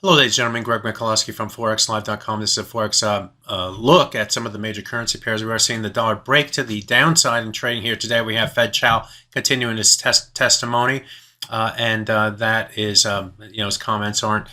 Hello, ladies and gentlemen. Greg Mikulowski from ForexLive.com. This is a Forex look at some of the major currency pairs. We are seeing the dollar break to the downside in trading here today. We have Fed Chow continuing his testimony, and that is, his comments aren't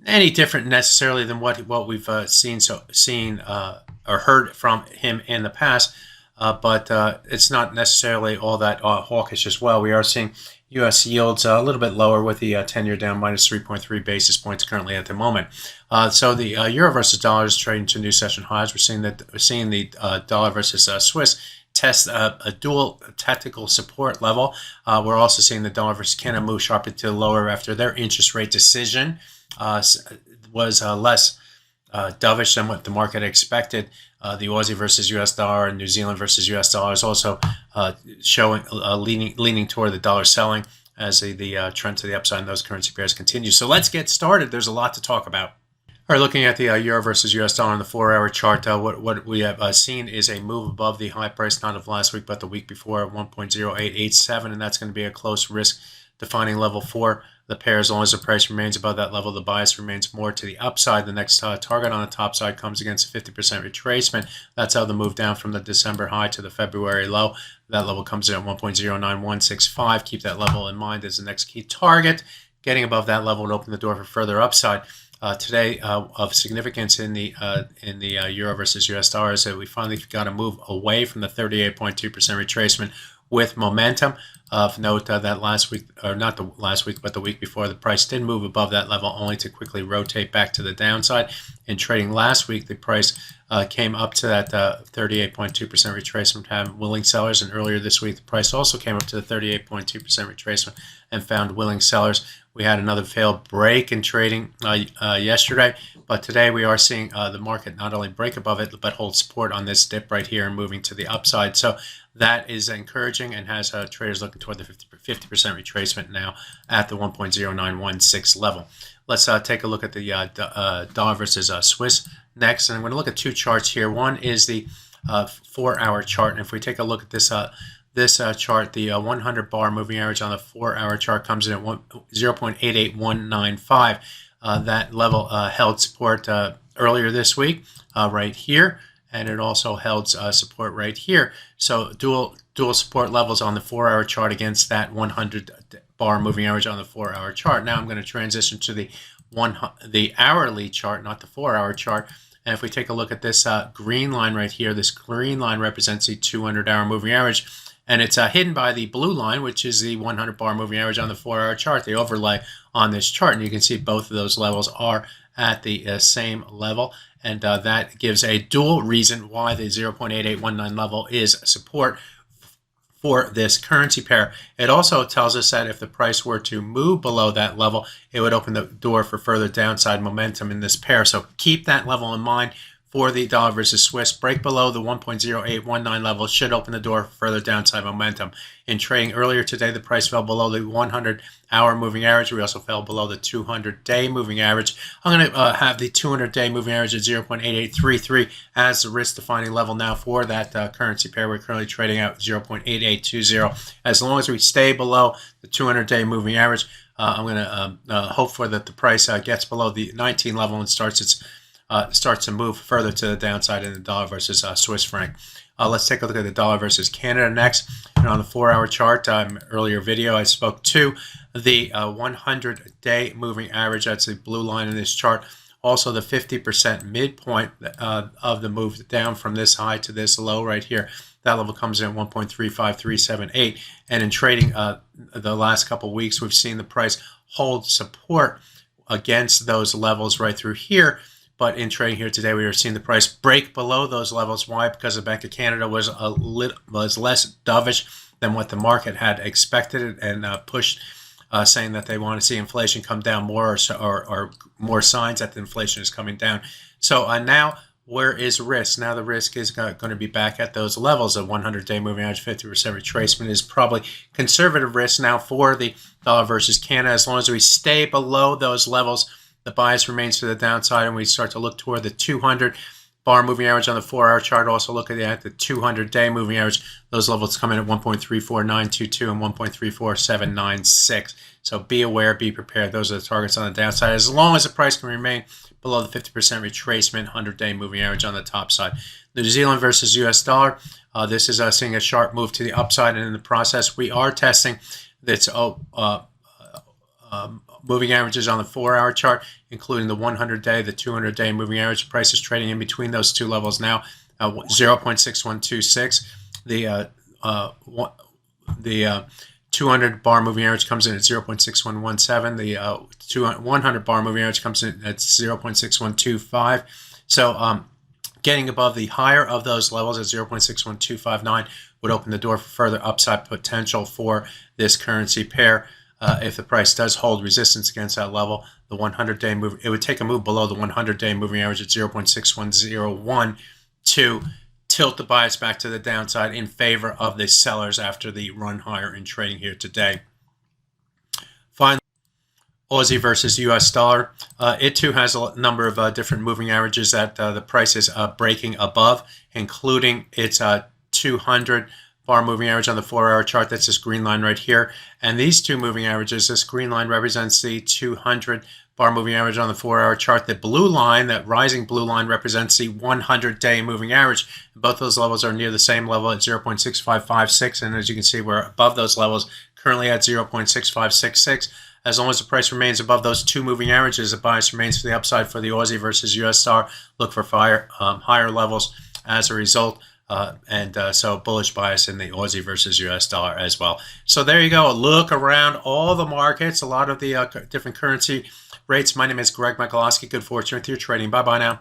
any different necessarily than what we've seen or heard from him in the past. But it's not necessarily all that hawkish as well. We are seeing U.S. yields a little bit lower with the 10-year down minus 3.3 basis points currently at the moment. So the euro versus dollar is trading to new session highs. We're seeing the dollar versus Swiss test a dual tactical support level. We're also seeing the dollar versus Canada move sharply to the lower after their interest rate decision was less dovish than what the market expected. The Aussie versus U.S. dollar and New Zealand versus U.S. dollar is also showing leaning toward the dollar selling as the trend to the upside in those currency pairs continues. So let's get started. There's a lot to talk about. All right, looking at the euro versus U.S. dollar on the 4-hour chart, what we have seen is a move above the high price, not of last week, but the week before, 1.0887, and that's going to be a close risk-defining level for the pair. As long as the price remains above that level, the bias remains more to the upside. The next target on the top side comes against a 50% retracement. That's how the move down from the December high to the February low. That level comes in at 1.09165. Keep that level in mind as the next key target. Getting above that level would open the door for further upside. Today, of significance in the euro versus U.S. dollar is that we finally got to move away from the 38.2% retracement with momentum. Of note that last week, or not the last week, but the week before, the price did move above that level only to quickly rotate back to the downside. In trading last week, the price came up to that 38.2% retracement, having willing sellers, and earlier this week, the price also came up to the 38.2% retracement and found willing sellers. We had another failed break in trading yesterday, but today we are seeing the market not only break above it, but hold support on this dip right here and moving to the upside. So that is encouraging and has traders looking toward the 50% retracement now at the 1.0916 level. Let's take a look at the dollar versus Swiss next. And I'm going to look at two charts here. One is the 4-hour chart. And if we take a look at this chart, the 100 bar moving average on the 4-hour chart comes in at 0.88195. That level held support earlier this week right here, and it also held support right here. So dual support levels on the 4-hour chart against that 100 bar moving average on the 4-hour chart. Now I'm going to transition to the hourly chart, not the 4-hour chart. And if we take a look at this green line right here, this green line represents the 200-hour moving average. And it's hidden by the blue line, which is the 100 bar moving average on the 4-hour chart, the overlay on this chart. And you can see both of those levels are at the same level. And that gives a dual reason why the 0.8819 level is support for this currency pair. It also tells us that if the price were to move below that level, it would open the door for further downside momentum in this pair. So keep that level in mind. For the dollar versus Swiss, break below the 1.0819 level should open the door for further downside momentum. In trading earlier today, the price fell below the 100-hour moving average. We also fell below the 200-day moving average. I'm going to have the 200-day moving average at 0.8833 as the risk-defining level now for that currency pair. We're currently trading at 0.8820. As long as we stay below the 200-day moving average, I'm going to hope for that the price gets below the 19 level and starts to move further to the downside in the dollar versus Swiss franc. Let's take a look at the dollar versus Canada next. And on the 4-hour chart, earlier video, I spoke to the 100-day moving average. That's the blue line in this chart. Also, the 50% midpoint of the move down from this high to this low right here. That level comes in at 1.35378. And in trading the last couple of weeks, we've seen the price hold support against those levels right through here. But in trading here today, we are seeing the price break below those levels. Why? Because the Bank of Canada was less dovish than what the market had expected and pushed, saying that they want to see inflation come down more, or more signs that the inflation is coming down. So now, where is risk? Now the risk is going to be back at those levels. A 100-day moving average 50% retracement is probably conservative risk now for the dollar versus Canada. As long as we stay below those levels, the bias remains to the downside, and we start to look toward the 200 bar moving average on the 4-hour chart. Also look at the 200-day moving average. Those levels come in at 1.34922 and 1.34796. So be aware, be prepared. Those are the targets on the downside, as long as the price can remain below the 50% retracement 100-day moving average on the top side. New Zealand versus US dollar. This is seeing a sharp move to the upside, and in the process, we are testing this moving averages on the 4-hour chart, including the 100-day, the 200-day moving average. Price is trading in between those two levels now, 0.6126. The 200 bar moving average comes in at 0.6117. The 100 bar moving average comes in at 0.6125. So getting above the higher of those levels at 0.61259 would open the door for further upside potential for this currency pair. If the price does hold resistance against that level, the 100-day move, it would take a move below the 100-day moving average at 0.6101 to tilt the bias back to the downside in favor of the sellers after the run higher in trading here today. Finally, Aussie versus US dollar. It too has a number of different moving averages that the price is breaking above, including its 200 bar moving average on the 4-hour chart. That's this green line right here. And these two moving averages, this green line represents the 200 bar moving average on the 4-hour chart. The blue line, that rising blue line, represents the 100-day moving average. Both those levels are near the same level at 0.6556. And as you can see, we're above those levels, currently at 0.6566. As long as the price remains above those two moving averages, the bias remains to the upside for the Aussie versus US dollar. Look for higher levels as a result. So bullish bias in the Aussie versus US dollar as well. So there you go. A look around all the markets, a lot of the different currency rates. My name is Greg Michalowski. Good fortune with your trading. Bye-bye now.